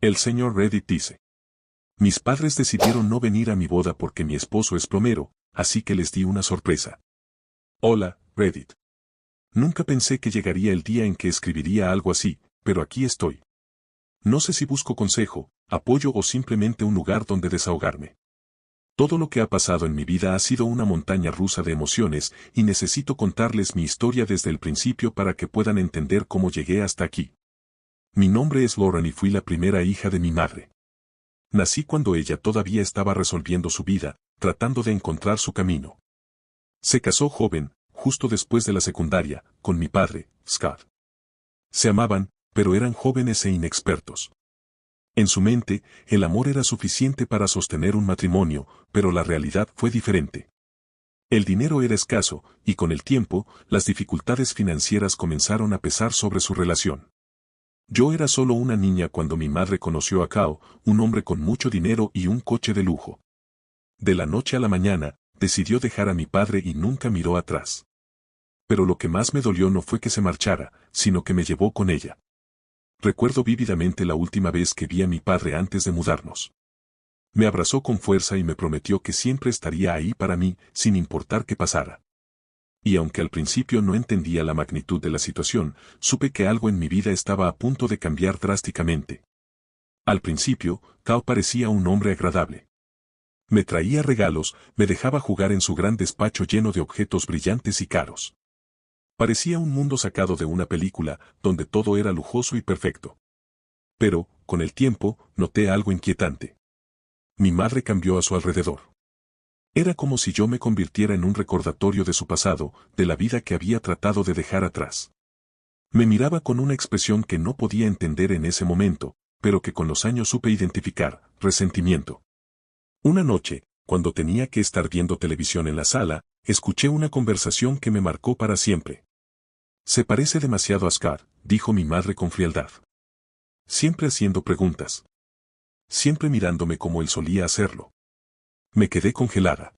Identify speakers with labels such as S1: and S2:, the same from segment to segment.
S1: El señor Reddit dice: mis padres decidieron no venir a mi boda porque mi esposo es plomero, así que les di una sorpresa. Hola, Reddit. Nunca pensé que llegaría el día en que escribiría algo así, pero aquí estoy. No sé si busco consejo, apoyo o simplemente un lugar donde desahogarme. Todo lo que ha pasado en mi vida ha sido una montaña rusa de emociones y necesito contarles mi historia desde el principio para que puedan entender cómo llegué hasta aquí. Mi nombre es Lauren y fui la primera hija de mi madre. Nací cuando ella todavía estaba resolviendo su vida, tratando de encontrar su camino. Se casó joven, justo después de la secundaria, con mi padre, Scott. Se amaban, pero eran jóvenes e inexpertos. En su mente, el amor era suficiente para sostener un matrimonio, pero la realidad fue diferente. El dinero era escaso, y con el tiempo, las dificultades financieras comenzaron a pesar sobre su relación. Yo era solo una niña cuando mi madre conoció a Kao, un hombre con mucho dinero y un coche de lujo. De la noche a la mañana, decidió dejar a mi padre y nunca miró atrás. Pero lo que más me dolió no fue que se marchara, sino que me llevó con ella. Recuerdo vívidamente la última vez que vi a mi padre antes de mudarnos. Me abrazó con fuerza y me prometió que siempre estaría ahí para mí, sin importar qué pasara. Y aunque al principio no entendía la magnitud de la situación, supe que algo en mi vida estaba a punto de cambiar drásticamente. Al principio, Kao parecía un hombre agradable. Me traía regalos, me dejaba jugar en su gran despacho lleno de objetos brillantes y caros. Parecía un mundo sacado de una película, donde todo era lujoso y perfecto. Pero, con el tiempo, noté algo inquietante. Mi madre cambió a su alrededor. Era como si yo me convirtiera en un recordatorio de su pasado, de la vida que había tratado de dejar atrás. Me miraba con una expresión que no podía entender en ese momento, pero que con los años supe identificar: resentimiento. Una noche, cuando tenía que estar viendo televisión en la sala, escuché una conversación que me marcó para siempre. Se parece demasiado a Scott, dijo mi madre con frialdad. Siempre haciendo preguntas. Siempre mirándome como él solía hacerlo. Me quedé congelada.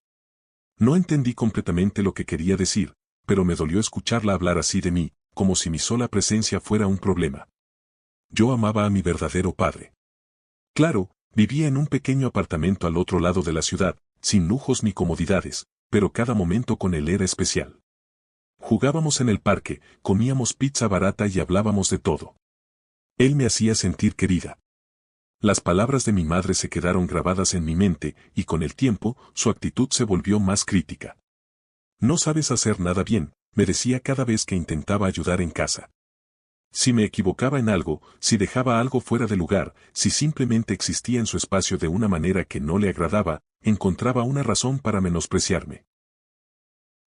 S1: No entendí completamente lo que quería decir, pero me dolió escucharla hablar así de mí, como si mi sola presencia fuera un problema. Yo amaba a mi verdadero padre. Claro, vivía en un pequeño apartamento al otro lado de la ciudad, sin lujos ni comodidades, pero cada momento con él era especial. Jugábamos en el parque, comíamos pizza barata y hablábamos de todo. Él me hacía sentir querida. Las palabras de mi madre se quedaron grabadas en mi mente, y con el tiempo, su actitud se volvió más crítica. No sabes hacer nada bien, me decía cada vez que intentaba ayudar en casa. Si me equivocaba en algo, si dejaba algo fuera de lugar, si simplemente existía en su espacio de una manera que no le agradaba, encontraba una razón para menospreciarme.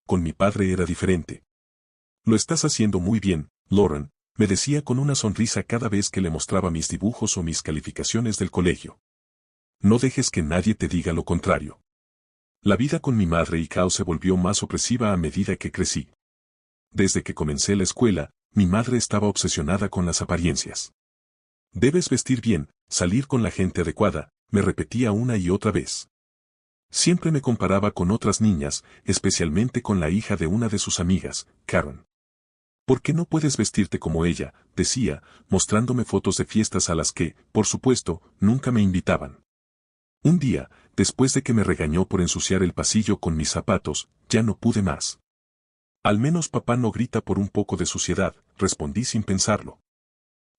S1: Con mi padre era diferente. Lo estás haciendo muy bien, Lauren, me decía con una sonrisa cada vez que le mostraba mis dibujos o mis calificaciones del colegio. No dejes que nadie te diga lo contrario. La vida con mi madre y Kao se volvió más opresiva a medida que crecí. Desde que comencé la escuela, mi madre estaba obsesionada con las apariencias. Debes vestir bien, salir con la gente adecuada, me repetía una y otra vez. Siempre me comparaba con otras niñas, especialmente con la hija de una de sus amigas, Karen. ¿Por qué no puedes vestirte como ella?, decía, mostrándome fotos de fiestas a las que, por supuesto, nunca me invitaban. Un día, después de que me regañó por ensuciar el pasillo con mis zapatos, ya no pude más. Al menos papá no grita por un poco de suciedad, respondí sin pensarlo.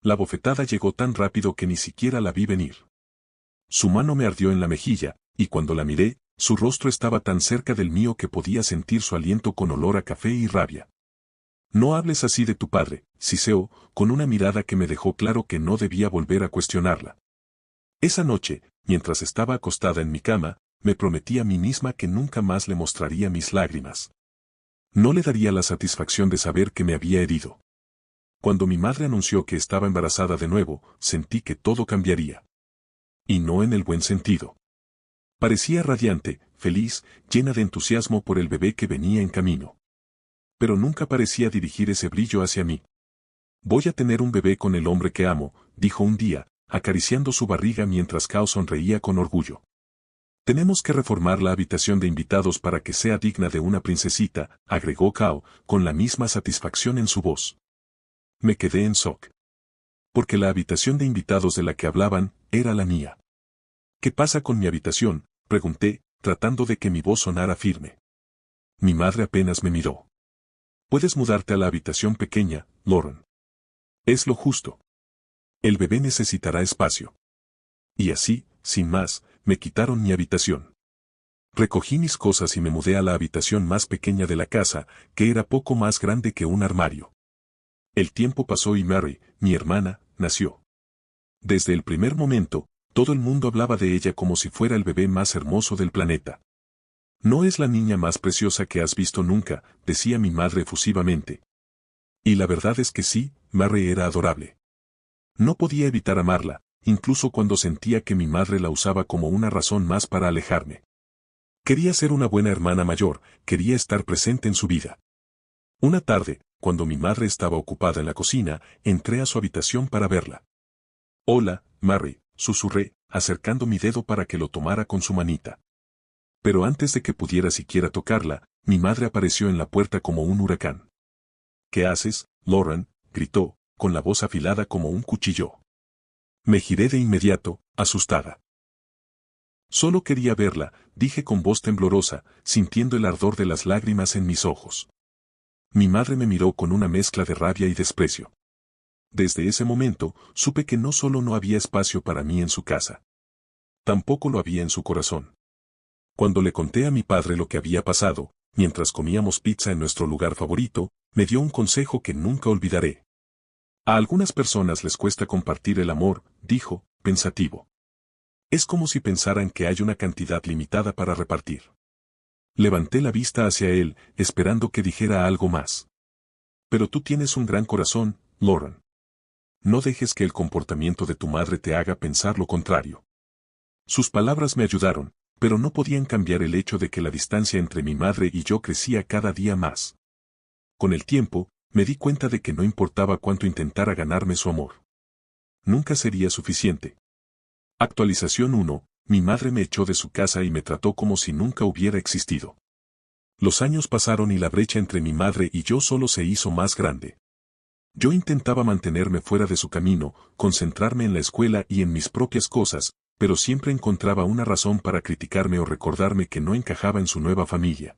S1: La bofetada llegó tan rápido que ni siquiera la vi venir. Su mano me ardió en la mejilla, y cuando la miré, su rostro estaba tan cerca del mío que podía sentir su aliento con olor a café y rabia. No hables así de tu padre, siseó, con una mirada que me dejó claro que no debía volver a cuestionarla. Esa noche, mientras estaba acostada en mi cama, me prometí a mí misma que nunca más le mostraría mis lágrimas. No le daría la satisfacción de saber que me había herido. Cuando mi madre anunció que estaba embarazada de nuevo, sentí que todo cambiaría. Y no en el buen sentido. Parecía radiante, feliz, llena de entusiasmo por el bebé que venía en camino. Pero nunca parecía dirigir ese brillo hacia mí. Voy a tener un bebé con el hombre que amo, dijo un día, acariciando su barriga mientras Kao sonreía con orgullo. Tenemos que reformar la habitación de invitados para que sea digna de una princesita, agregó Kao, con la misma satisfacción en su voz. Me quedé en shock. Porque la habitación de invitados de la que hablaban, era la mía. ¿Qué pasa con mi habitación?, pregunté, tratando de que mi voz sonara firme. Mi madre apenas me miró. Puedes mudarte a la habitación pequeña, Lauren. Es lo justo. El bebé necesitará espacio. Y así, sin más, me quitaron mi habitación. Recogí mis cosas y me mudé a la habitación más pequeña de la casa, que era poco más grande que un armario. El tiempo pasó y Mary, mi hermana, nació. Desde el primer momento, todo el mundo hablaba de ella como si fuera el bebé más hermoso del planeta. No es la niña más preciosa que has visto nunca, decía mi madre efusivamente. Y la verdad es que sí, Mary era adorable. No podía evitar amarla, incluso cuando sentía que mi madre la usaba como una razón más para alejarme. Quería ser una buena hermana mayor, quería estar presente en su vida. Una tarde, cuando mi madre estaba ocupada en la cocina, entré a su habitación para verla. Hola, Mary, susurré, acercando mi dedo para que lo tomara con su manita. Pero antes de que pudiera siquiera tocarla, mi madre apareció en la puerta como un huracán. ¿Qué haces, Lauren?, gritó, con la voz afilada como un cuchillo. Me giré de inmediato, asustada. Solo quería verla, dije con voz temblorosa, sintiendo el ardor de las lágrimas en mis ojos. Mi madre me miró con una mezcla de rabia y desprecio. Desde ese momento, supe que no solo no había espacio para mí en su casa. Tampoco lo había en su corazón. Cuando le conté a mi padre lo que había pasado, mientras comíamos pizza en nuestro lugar favorito, me dio un consejo que nunca olvidaré. A algunas personas les cuesta compartir el amor, dijo, pensativo. Es como si pensaran que hay una cantidad limitada para repartir. Levanté la vista hacia él, esperando que dijera algo más. Pero tú tienes un gran corazón, Lauren. No dejes que el comportamiento de tu madre te haga pensar lo contrario. Sus palabras me ayudaron, pero no podían cambiar el hecho de que la distancia entre mi madre y yo crecía cada día más. Con el tiempo, me di cuenta de que no importaba cuánto intentara ganarme su amor. Nunca sería suficiente. Actualización 1. Mi madre me echó de su casa y me trató como si nunca hubiera existido. Los años pasaron y la brecha entre mi madre y yo solo se hizo más grande. Yo intentaba mantenerme fuera de su camino, concentrarme en la escuela y en mis propias cosas, pero siempre encontraba una razón para criticarme o recordarme que no encajaba en su nueva familia.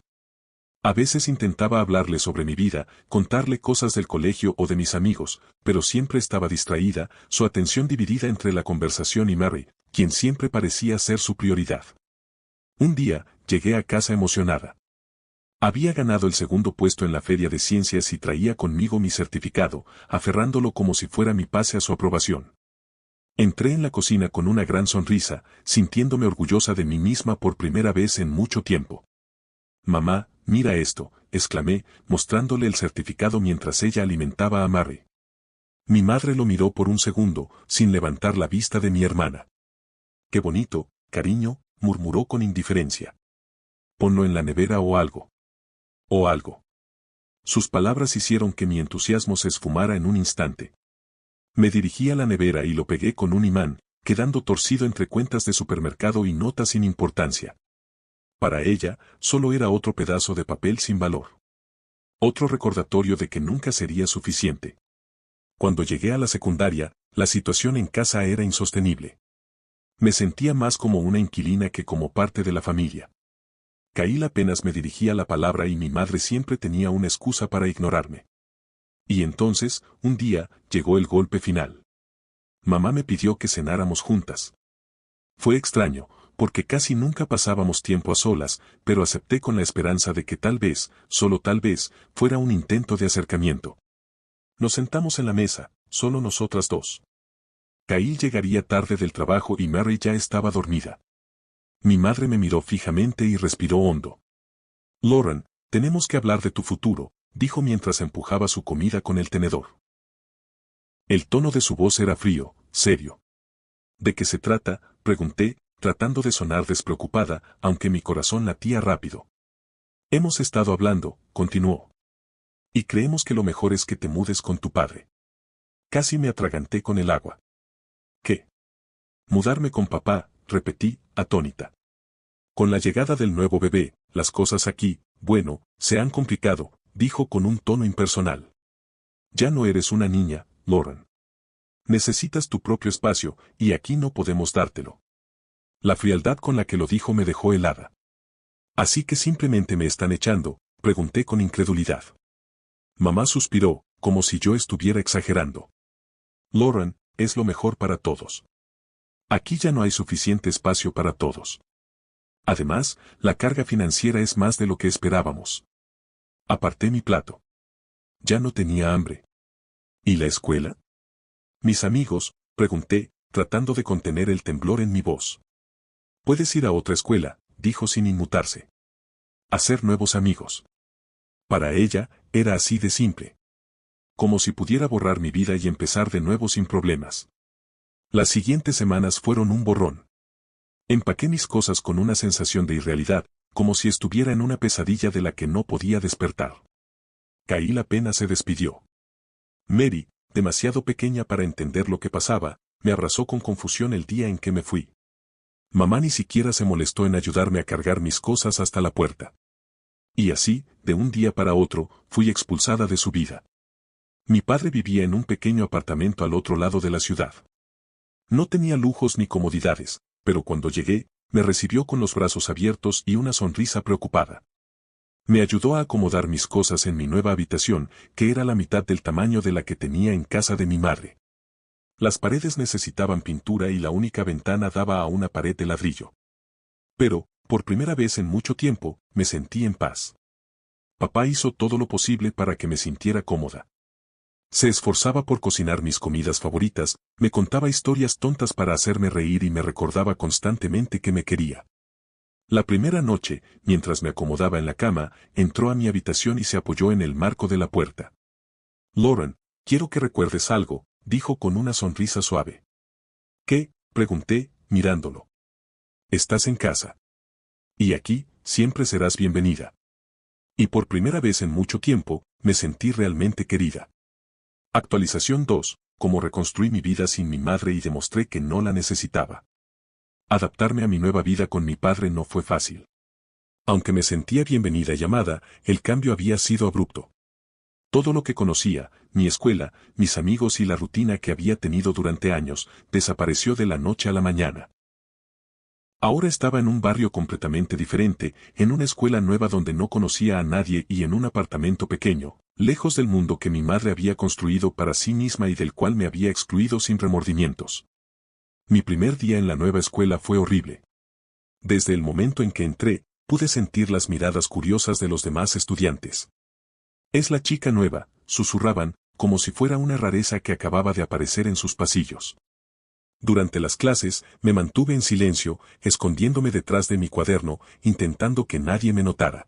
S1: A veces intentaba hablarle sobre mi vida, contarle cosas del colegio o de mis amigos, pero siempre estaba distraída, su atención dividida entre la conversación y Mary, quien siempre parecía ser su prioridad. Un día, llegué a casa emocionada. Había ganado el segundo puesto en la feria de ciencias y traía conmigo mi certificado, aferrándolo como si fuera mi pase a su aprobación. Entré en la cocina con una gran sonrisa, sintiéndome orgullosa de mí misma por primera vez en mucho tiempo. Mamá, mira esto, exclamé, mostrándole el certificado mientras ella alimentaba a Mary. Mi madre lo miró por un segundo, sin levantar la vista de mi hermana. Qué bonito, cariño, murmuró con indiferencia. Ponlo en la nevera o algo. O algo. Sus palabras hicieron que mi entusiasmo se esfumara en un instante. Me dirigí a la nevera y lo pegué con un imán, quedando torcido entre cuentas de supermercado y notas sin importancia. Para ella, solo era otro pedazo de papel sin valor. Otro recordatorio de que nunca sería suficiente. Cuando llegué a la secundaria, la situación en casa era insostenible. Me sentía más como una inquilina que como parte de la familia. Caí apenas me dirigía la palabra y mi madre siempre tenía una excusa para ignorarme. Y entonces, un día, llegó el golpe final. Mamá me pidió que cenáramos juntas. Fue extraño, porque casi nunca pasábamos tiempo a solas, pero acepté con la esperanza de que tal vez, solo tal vez, fuera un intento de acercamiento. Nos sentamos en la mesa, solo nosotras dos. Kyle llegaría tarde del trabajo y Mary ya estaba dormida. Mi madre me miró fijamente y respiró hondo. Lauren, tenemos que hablar de tu futuro, dijo mientras empujaba su comida con el tenedor. El tono de su voz era frío, serio. ¿De qué se trata?, pregunté, tratando de sonar despreocupada, aunque mi corazón latía rápido. Hemos estado hablando, continuó. Y creemos que lo mejor es que te mudes con tu padre. Casi me atraganté con el agua. ¿Qué? Mudarme con papá, repetí, atónita. Con la llegada del nuevo bebé, las cosas aquí, bueno, se han complicado, dijo con un tono impersonal. Ya no eres una niña, Lauren. Necesitas tu propio espacio, y aquí no podemos dártelo. La frialdad con la que lo dijo me dejó helada. Así que simplemente me están echando, pregunté con incredulidad. Mamá suspiró, como si yo estuviera exagerando. Lauren, es lo mejor para todos. Aquí ya no hay suficiente espacio para todos. Además, la carga financiera es más de lo que esperábamos. Aparté mi plato. Ya no tenía hambre. ¿Y la escuela? Mis amigos, pregunté, tratando de contener el temblor en mi voz. Puedes ir a otra escuela, dijo sin inmutarse. Hacer nuevos amigos. Para ella, era así de simple. Como si pudiera borrar mi vida y empezar de nuevo sin problemas. Las siguientes semanas fueron un borrón. Empaqué mis cosas con una sensación de irrealidad, como si estuviera en una pesadilla de la que no podía despertar. Caí apenas se despidió. Mary, demasiado pequeña para entender lo que pasaba, me abrazó con confusión el día en que me fui. Mamá ni siquiera se molestó en ayudarme a cargar mis cosas hasta la puerta. Y así, de un día para otro, fui expulsada de su vida. Mi padre vivía en un pequeño apartamento al otro lado de la ciudad. No tenía lujos ni comodidades, pero cuando llegué, me recibió con los brazos abiertos y una sonrisa preocupada. Me ayudó a acomodar mis cosas en mi nueva habitación, que era la mitad del tamaño de la que tenía en casa de mi madre. Las paredes necesitaban pintura y la única ventana daba a una pared de ladrillo. Pero, por primera vez en mucho tiempo, me sentí en paz. Papá hizo todo lo posible para que me sintiera cómoda. Se esforzaba por cocinar mis comidas favoritas, me contaba historias tontas para hacerme reír y me recordaba constantemente que me quería. La primera noche, mientras me acomodaba en la cama, entró a mi habitación y se apoyó en el marco de la puerta. Lauren, quiero que recuerdes algo, dijo con una sonrisa suave. ¿Qué? Pregunté, mirándolo. Estás en casa. Y aquí, siempre serás bienvenida. Y por primera vez en mucho tiempo, me sentí realmente querida. Actualización 2, cómo reconstruí mi vida sin mi madre y demostré que no la necesitaba. Adaptarme a mi nueva vida con mi padre no fue fácil. Aunque me sentía bienvenida y amada, el cambio había sido abrupto. Todo lo que conocía, mi escuela, mis amigos y la rutina que había tenido durante años, desapareció de la noche a la mañana. Ahora estaba en un barrio completamente diferente, en una escuela nueva donde no conocía a nadie y en un apartamento pequeño, lejos del mundo que mi madre había construido para sí misma y del cual me había excluido sin remordimientos. Mi primer día en la nueva escuela fue horrible. Desde el momento en que entré, pude sentir las miradas curiosas de los demás estudiantes. Es la chica nueva, susurraban, como si fuera una rareza que acababa de aparecer en sus pasillos. Durante las clases, me mantuve en silencio, escondiéndome detrás de mi cuaderno, intentando que nadie me notara.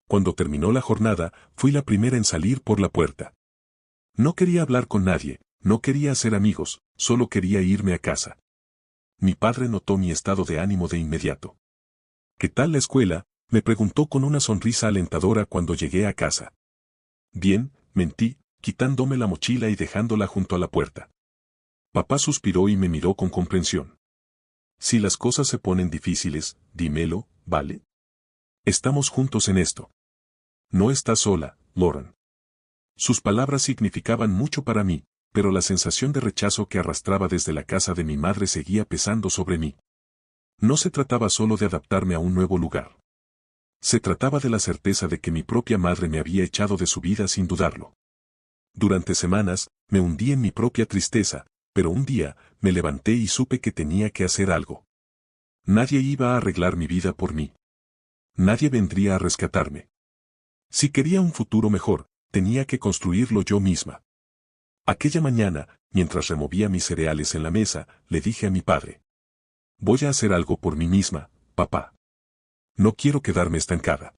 S1: Cuando terminó la jornada, fui la primera en salir por la puerta. No quería hablar con nadie, no quería hacer amigos, solo quería irme a casa. Mi padre notó mi estado de ánimo de inmediato. ¿Qué tal la escuela?, me preguntó con una sonrisa alentadora cuando llegué a casa. Bien, mentí, quitándome la mochila y dejándola junto a la puerta. Papá suspiró y me miró con comprensión. Si las cosas se ponen difíciles, dímelo, ¿vale? Estamos juntos en esto. No estás sola, Lauren. Sus palabras significaban mucho para mí, pero la sensación de rechazo que arrastraba desde la casa de mi madre seguía pesando sobre mí. No se trataba solo de adaptarme a un nuevo lugar. Se trataba de la certeza de que mi propia madre me había echado de su vida sin dudarlo. Durante semanas, me hundí en mi propia tristeza, pero un día, me levanté y supe que tenía que hacer algo. Nadie iba a arreglar mi vida por mí. Nadie vendría a rescatarme. Si quería un futuro mejor, tenía que construirlo yo misma. Aquella mañana, mientras removía mis cereales en la mesa, le dije a mi padre: voy a hacer algo por mí misma, papá. No quiero quedarme estancada.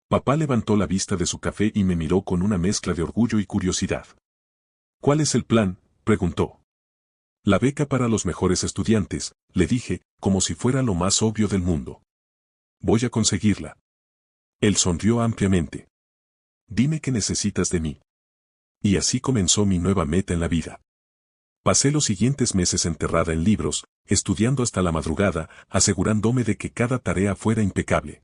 S1: Papá levantó la vista de su café y me miró con una mezcla de orgullo y curiosidad. ¿Cuál es el plan?, preguntó. La beca para los mejores estudiantes, le dije, como si fuera lo más obvio del mundo. Voy a conseguirla. Él sonrió ampliamente. Dime qué necesitas de mí. Y así comenzó mi nueva meta en la vida. Pasé los siguientes meses enterrada en libros, estudiando hasta la madrugada, asegurándome de que cada tarea fuera impecable.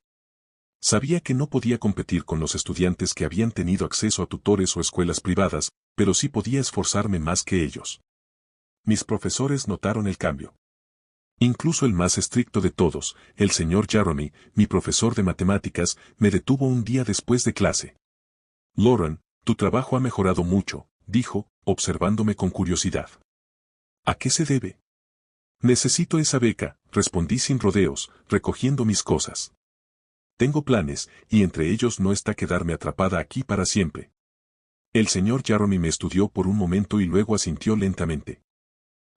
S1: Sabía que no podía competir con los estudiantes que habían tenido acceso a tutores o escuelas privadas, pero sí podía esforzarme más que ellos. Mis profesores notaron el cambio. Incluso el más estricto de todos, el señor Jeremy, mi profesor de matemáticas, me detuvo un día después de clase. Lauren, tu trabajo ha mejorado mucho, dijo, observándome con curiosidad. ¿A qué se debe? Necesito esa beca, respondí sin rodeos, recogiendo mis cosas. Tengo planes, y entre ellos no está quedarme atrapada aquí para siempre. El señor Jeremy me estudió por un momento y luego asintió lentamente.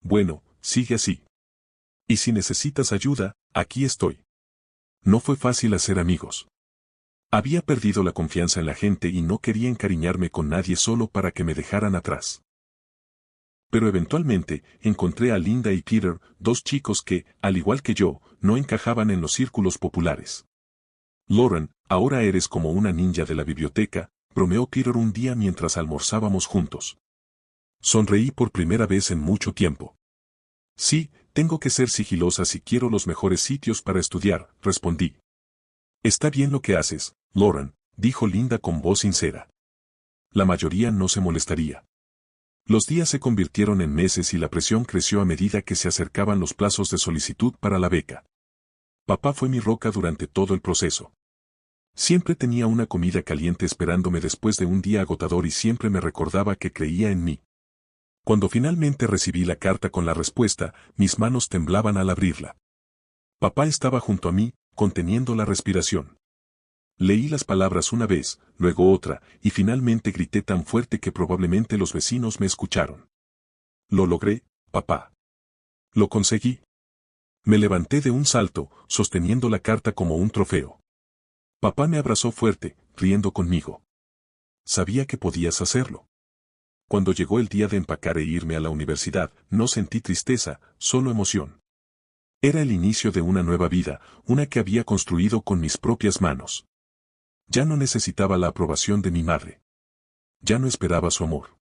S1: Bueno, sigue así. Y si necesitas ayuda, aquí estoy. No fue fácil hacer amigos. Había perdido la confianza en la gente y no quería encariñarme con nadie solo para que me dejaran atrás. Pero eventualmente, encontré a Linda y Peter, dos chicos que, al igual que yo, no encajaban en los círculos populares. Lauren, ahora eres como una ninja de la biblioteca, bromeó Peter un día mientras almorzábamos juntos. Sonreí por primera vez en mucho tiempo. Sí, tengo que ser sigilosa si quiero los mejores sitios para estudiar, respondí. Está bien lo que haces, Lauren, dijo Linda con voz sincera. La mayoría no se molestaría. Los días se convirtieron en meses y la presión creció a medida que se acercaban los plazos de solicitud para la beca. Papá fue mi roca durante todo el proceso. Siempre tenía una comida caliente esperándome después de un día agotador y siempre me recordaba que creía en mí. Cuando finalmente recibí la carta con la respuesta, mis manos temblaban al abrirla. Papá estaba junto a mí, conteniendo la respiración. Leí las palabras una vez, luego otra, y finalmente grité tan fuerte que probablemente los vecinos me escucharon. Lo logré, papá. Lo conseguí. Me levanté de un salto, sosteniendo la carta como un trofeo. Papá me abrazó fuerte, riendo conmigo. Sabía que podías hacerlo. Cuando llegó el día de empacar e irme a la universidad, no sentí tristeza, solo emoción. Era el inicio de una nueva vida, una que había construido con mis propias manos. Ya no necesitaba la aprobación de mi madre. Ya no esperaba su amor.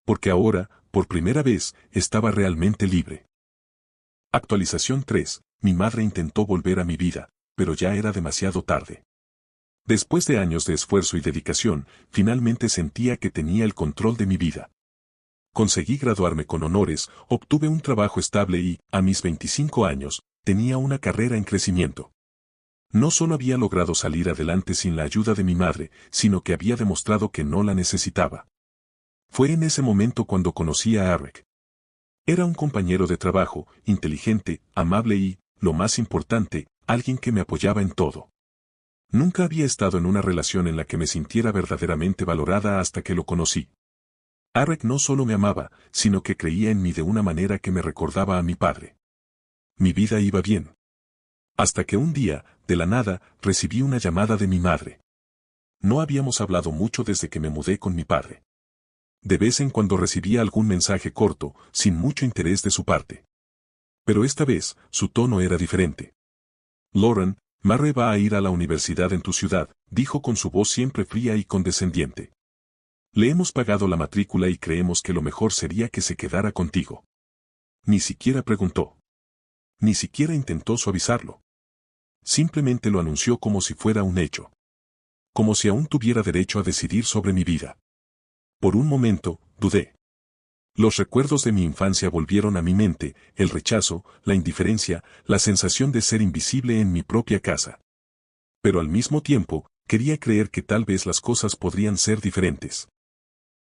S1: Porque ahora, por primera vez, estaba realmente libre. Actualización 3. Mi madre intentó volver a mi vida, pero ya era demasiado tarde. Después de años de esfuerzo y dedicación, finalmente sentía que tenía el control de mi vida. Conseguí graduarme con honores, obtuve un trabajo estable y, a mis 25 años, tenía una carrera en crecimiento. No solo había logrado salir adelante sin la ayuda de mi madre, sino que había demostrado que no la necesitaba. Fue en ese momento cuando conocí a Eric. Era un compañero de trabajo, inteligente, amable y, lo más importante, alguien que me apoyaba en todo. Nunca había estado en una relación en la que me sintiera verdaderamente valorada hasta que lo conocí. Eric no solo me amaba, sino que creía en mí de una manera que me recordaba a mi padre. Mi vida iba bien. Hasta que un día, de la nada, recibí una llamada de mi madre. No habíamos hablado mucho desde que me mudé con mi padre. De vez en cuando recibía algún mensaje corto, sin mucho interés de su parte. Pero esta vez, su tono era diferente. Lauren, Murray va a ir a la universidad en tu ciudad, dijo con su voz siempre fría y condescendiente. Le hemos pagado la matrícula y creemos que lo mejor sería que se quedara contigo. Ni siquiera preguntó. Ni siquiera intentó suavizarlo. Simplemente lo anunció como si fuera un hecho. Como si aún tuviera derecho a decidir sobre mi vida. Por un momento, dudé. Los recuerdos de mi infancia volvieron a mi mente, el rechazo, la indiferencia, la sensación de ser invisible en mi propia casa. Pero al mismo tiempo, quería creer que tal vez las cosas podrían ser diferentes.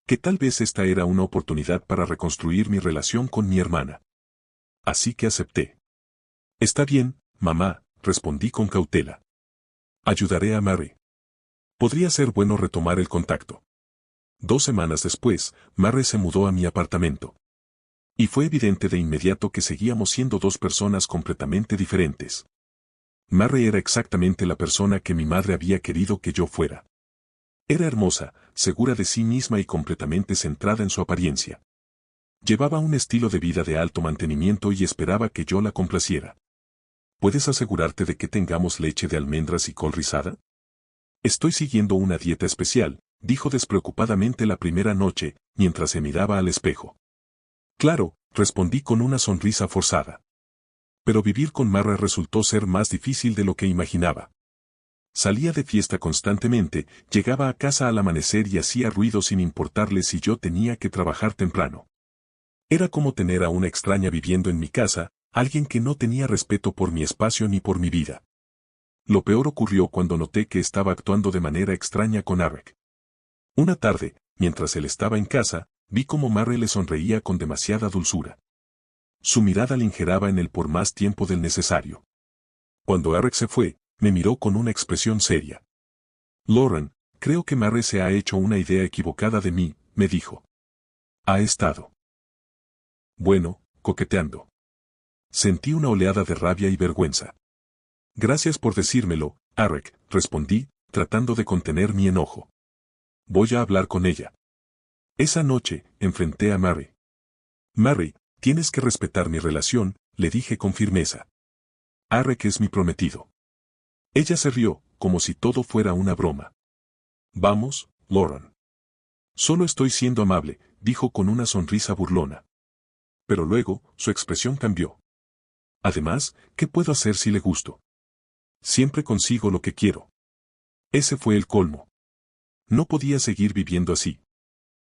S1: Que tal vez esta era una oportunidad para reconstruir mi relación con mi hermana. Así que acepté. Está bien, mamá, respondí con cautela. Ayudaré a Mary. Podría ser bueno retomar el contacto. 2 semanas después, Mary se mudó a mi apartamento. Y fue evidente de inmediato que seguíamos siendo dos personas completamente diferentes. Mary era exactamente la persona que mi madre había querido que yo fuera. Era hermosa, segura de sí misma y completamente centrada en su apariencia. Llevaba un estilo de vida de alto mantenimiento y esperaba que yo la complaciera. ¿Puedes asegurarte de que tengamos leche de almendras y col rizada? Estoy siguiendo una dieta especial, dijo despreocupadamente la primera noche, mientras se miraba al espejo. Claro, respondí con una sonrisa forzada. Pero vivir con Mara resultó ser más difícil de lo que imaginaba. Salía de fiesta constantemente, llegaba a casa al amanecer y hacía ruido sin importarle si yo tenía que trabajar temprano. Era como tener a una extraña viviendo en mi casa, alguien que no tenía respeto por mi espacio ni por mi vida. Lo peor ocurrió cuando noté que estaba actuando de manera extraña con Arek. Una tarde, mientras él estaba en casa, vi cómo Mary le sonreía con demasiada dulzura. Su mirada le ingeraba en él por más tiempo del necesario. Cuando Arek se fue, me miró con una expresión seria. Lauren, creo que Mary se ha hecho una idea equivocada de mí, me dijo. Ha estado. Bueno, coqueteando. Sentí una oleada de rabia y vergüenza. Gracias por decírmelo, Arek, respondí, tratando de contener mi enojo. Voy a hablar con ella. Esa noche, enfrenté a Mary. Mary, tienes que respetar mi relación, le dije con firmeza. Arek es mi prometido. Ella se rió, como si todo fuera una broma. Vamos, Lauren. Solo estoy siendo amable, dijo con una sonrisa burlona. Pero luego, su expresión cambió. Además, ¿qué puedo hacer si le gusto? Siempre consigo lo que quiero. Ese fue el colmo. No podía seguir viviendo así.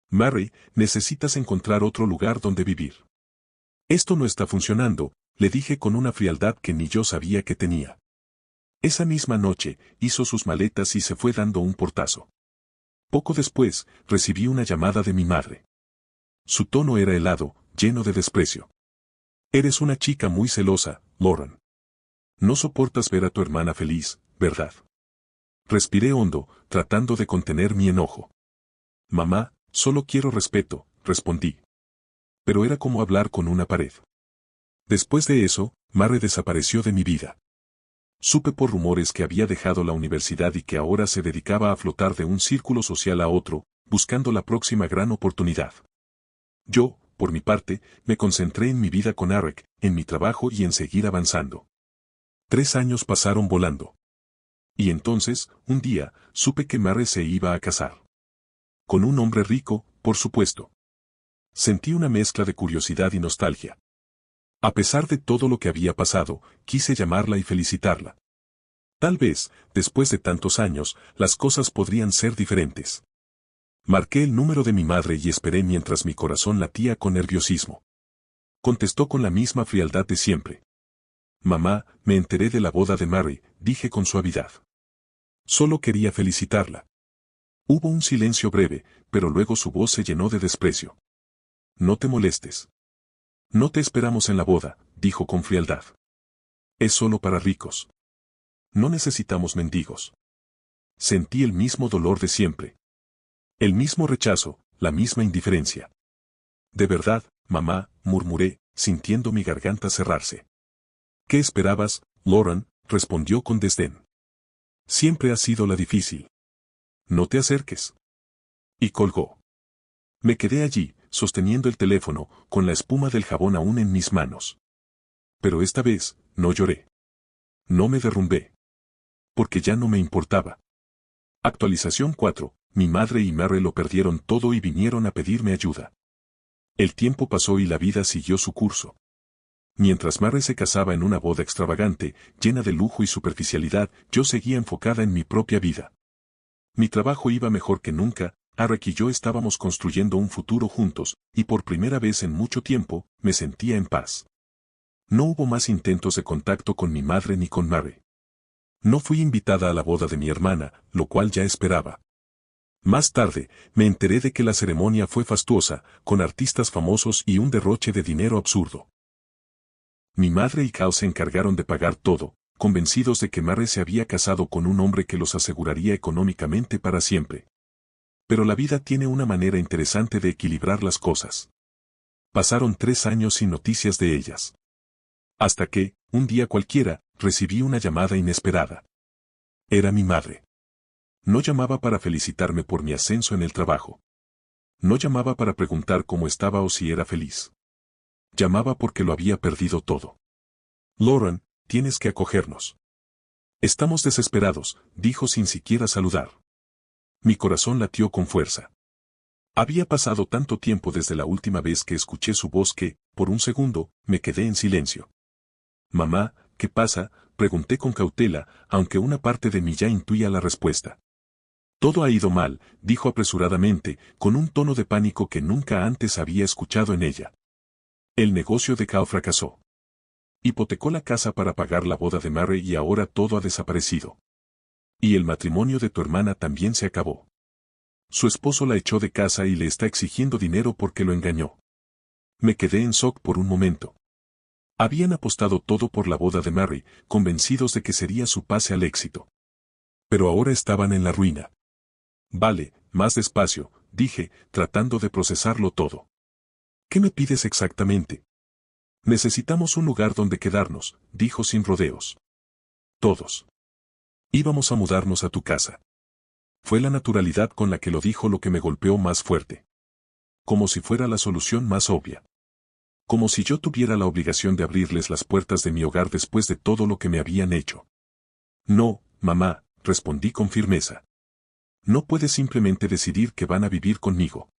S1: Mary, necesitas encontrar otro lugar donde vivir. Esto no está funcionando, le dije con una frialdad que ni yo sabía que tenía. Esa misma noche, hizo sus maletas y se fue dando un portazo. Poco después, recibí una llamada de mi madre. Su tono era helado, lleno de desprecio. Eres una chica muy celosa, Lauren. No soportas ver a tu hermana feliz, ¿verdad? Respiré hondo, tratando de contener mi enojo. Mamá, solo quiero respeto, respondí. Pero era como hablar con una pared. Después de eso, Mary desapareció de mi vida. Supe por rumores que había dejado la universidad y que ahora se dedicaba a flotar de un círculo social a otro, buscando la próxima gran oportunidad. Yo, por mi parte, me concentré en mi vida con Arek, en mi trabajo y en seguir avanzando. 3 años pasaron volando. Y entonces, un día, supe que Mary se iba a casar. Con un hombre rico, por supuesto. Sentí una mezcla de curiosidad y nostalgia. A pesar de todo lo que había pasado, quise llamarla y felicitarla. Tal vez, después de tantos años, las cosas podrían ser diferentes. Marqué el número de mi madre y esperé mientras mi corazón latía con nerviosismo. Contestó con la misma frialdad de siempre. Mamá, me enteré de la boda de Mary, dije con suavidad. Solo quería felicitarla. Hubo un silencio breve, pero luego su voz se llenó de desprecio. No te molestes. No te esperamos en la boda, dijo con frialdad. Es solo para ricos. No necesitamos mendigos. Sentí el mismo dolor de siempre. El mismo rechazo, la misma indiferencia. De verdad, mamá, murmuré, sintiendo mi garganta cerrarse. ¿Qué esperabas, Lauren?, respondió con desdén. Siempre ha sido la difícil. No te acerques. Y colgó. Me quedé allí, sosteniendo el teléfono, con la espuma del jabón aún en mis manos. Pero esta vez, no lloré. No me derrumbé. Porque ya no me importaba. Actualización 4. Mi madre y Mary lo perdieron todo y vinieron a pedirme ayuda. El tiempo pasó y la vida siguió su curso. Mientras Mary se casaba en una boda extravagante, llena de lujo y superficialidad, yo seguía enfocada en mi propia vida. Mi trabajo iba mejor que nunca, Arek y yo estábamos construyendo un futuro juntos, y por primera vez en mucho tiempo, me sentía en paz. No hubo más intentos de contacto con mi madre ni con Mary. No fui invitada a la boda de mi hermana, lo cual ya esperaba. Más tarde, me enteré de que la ceremonia fue fastuosa, con artistas famosos y un derroche de dinero absurdo. Mi madre y Cal se encargaron de pagar todo, convencidos de que Mary se había casado con un hombre que los aseguraría económicamente para siempre. Pero la vida tiene una manera interesante de equilibrar las cosas. Pasaron 3 años sin noticias de ellas. Hasta que, un día cualquiera, recibí una llamada inesperada. Era mi madre. No llamaba para felicitarme por mi ascenso en el trabajo. No llamaba para preguntar cómo estaba o si era feliz. Llamaba porque lo había perdido todo. Lauren, tienes que acogernos. Estamos desesperados, dijo sin siquiera saludar. Mi corazón latió con fuerza. Había pasado tanto tiempo desde la última vez que escuché su voz que, por un segundo, me quedé en silencio. Mamá, ¿qué pasa?, pregunté con cautela, aunque una parte de mí ya intuía la respuesta. Todo ha ido mal, dijo apresuradamente, con un tono de pánico que nunca antes había escuchado en ella. El negocio de Kao fracasó. Hipotecó la casa para pagar la boda de Mary y ahora todo ha desaparecido. Y el matrimonio de tu hermana también se acabó. Su esposo la echó de casa y le está exigiendo dinero porque lo engañó. Me quedé en shock por un momento. Habían apostado todo por la boda de Mary, convencidos de que sería su pase al éxito. Pero ahora estaban en la ruina. Vale, más despacio, dije, tratando de procesarlo todo. ¿Qué me pides exactamente? Necesitamos un lugar donde quedarnos, dijo sin rodeos. Todos. Íbamos a mudarnos a tu casa. Fue la naturalidad con la que lo dijo lo que me golpeó más fuerte. Como si fuera la solución más obvia. Como si yo tuviera la obligación de abrirles las puertas de mi hogar después de todo lo que me habían hecho. No, mamá, respondí con firmeza. No puedes simplemente decidir que van a vivir conmigo.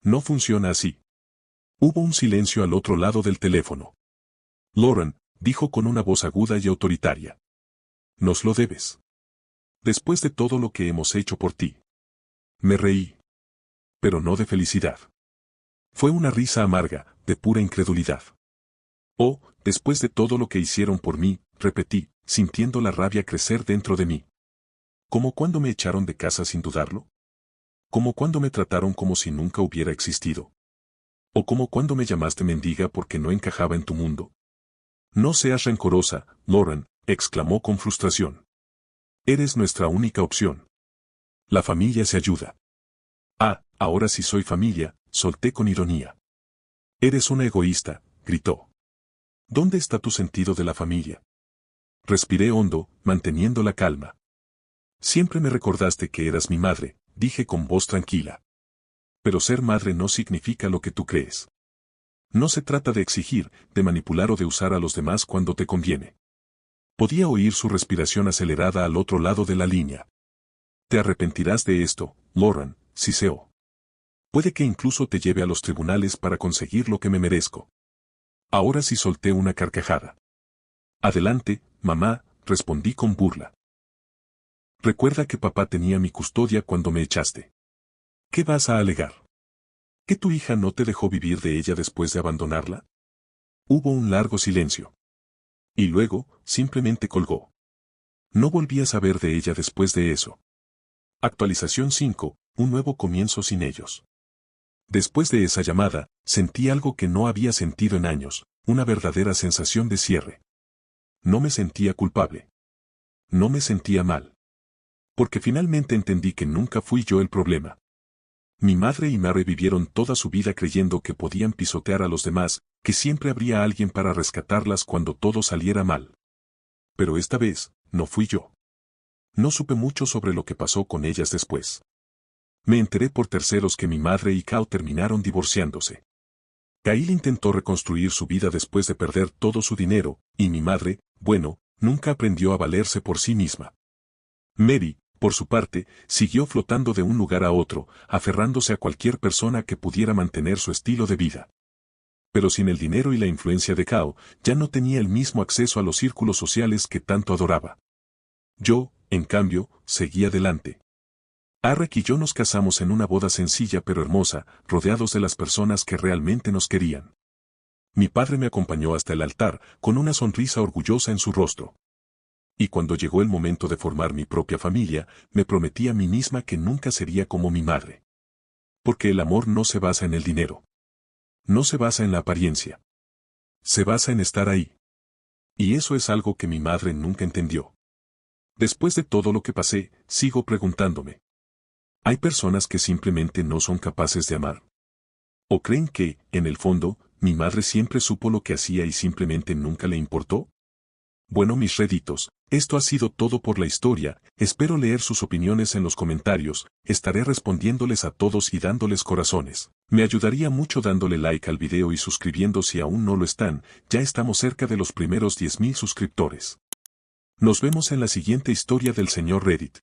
S1: No funciona así. Hubo un silencio al otro lado del teléfono. Lauren, dijo con una voz aguda y autoritaria. Nos lo debes. Después de todo lo que hemos hecho por ti. Me reí. Pero no de felicidad. Fue una risa amarga, de pura incredulidad. Oh, después de todo lo que hicieron por mí, repetí, sintiendo la rabia crecer dentro de mí. ¿Como cuando me echaron de casa sin dudarlo? ¿Como cuando me trataron como si nunca hubiera existido? ¿O como cuando me llamaste mendiga porque no encajaba en tu mundo? No seas rencorosa, Lauren, exclamó con frustración. Eres nuestra única opción. La familia se ayuda. Ah, ahora sí soy familia, solté con ironía. Eres una egoísta, gritó. ¿Dónde está tu sentido de la familia? Respiré hondo, manteniendo la calma. Siempre me recordaste que eras mi madre, dije con voz tranquila. Pero ser madre no significa lo que tú crees. No se trata de exigir, de manipular o de usar a los demás cuando te conviene. Podía oír su respiración acelerada al otro lado de la línea. Te arrepentirás de esto, Lauren, siseó. Puede que incluso te lleve a los tribunales para conseguir lo que me merezco. Ahora sí solté una carcajada. Adelante, mamá, respondí con burla. Recuerda que papá tenía mi custodia cuando me echaste. ¿Qué vas a alegar? ¿Que tu hija no te dejó vivir de ella después de abandonarla? Hubo un largo silencio. Y luego, simplemente colgó. No volví a saber de ella después de eso. Actualización 5, un nuevo comienzo sin ellos. Después de esa llamada, sentí algo que no había sentido en años, una verdadera sensación de cierre. No me sentía culpable. No me sentía mal. Porque finalmente entendí que nunca fui yo el problema. Mi madre y Mary vivieron toda su vida creyendo que podían pisotear a los demás, que siempre habría alguien para rescatarlas cuando todo saliera mal. Pero esta vez, no fui yo. No supe mucho sobre lo que pasó con ellas después. Me enteré por terceros que mi madre y Kao terminaron divorciándose. Kyle intentó reconstruir su vida después de perder todo su dinero, y mi madre, bueno, nunca aprendió a valerse por sí misma. Mary, por su parte, siguió flotando de un lugar a otro, aferrándose a cualquier persona que pudiera mantener su estilo de vida. Pero sin el dinero y la influencia de Kao, ya no tenía el mismo acceso a los círculos sociales que tanto adoraba. Yo, en cambio, seguí adelante. Arek y yo nos casamos en una boda sencilla pero hermosa, rodeados de las personas que realmente nos querían. Mi padre me acompañó hasta el altar, con una sonrisa orgullosa en su rostro. Y cuando llegó el momento de formar mi propia familia, me prometí a mí misma que nunca sería como mi madre. Porque el amor no se basa en el dinero. No se basa en la apariencia. Se basa en estar ahí. Y eso es algo que mi madre nunca entendió. Después de todo lo que pasé, sigo preguntándome. ¿Hay personas que simplemente no son capaces de amar? ¿O creen que, en el fondo, mi madre siempre supo lo que hacía y simplemente nunca le importó? Bueno, mis reditos, esto ha sido todo por la historia, espero leer sus opiniones en los comentarios, estaré respondiéndoles a todos y dándoles corazones. Me ayudaría mucho dándole like al video y suscribiendo si aún no lo están, ya estamos cerca de los primeros 10.000 suscriptores. Nos vemos en la siguiente historia del señor Reddit.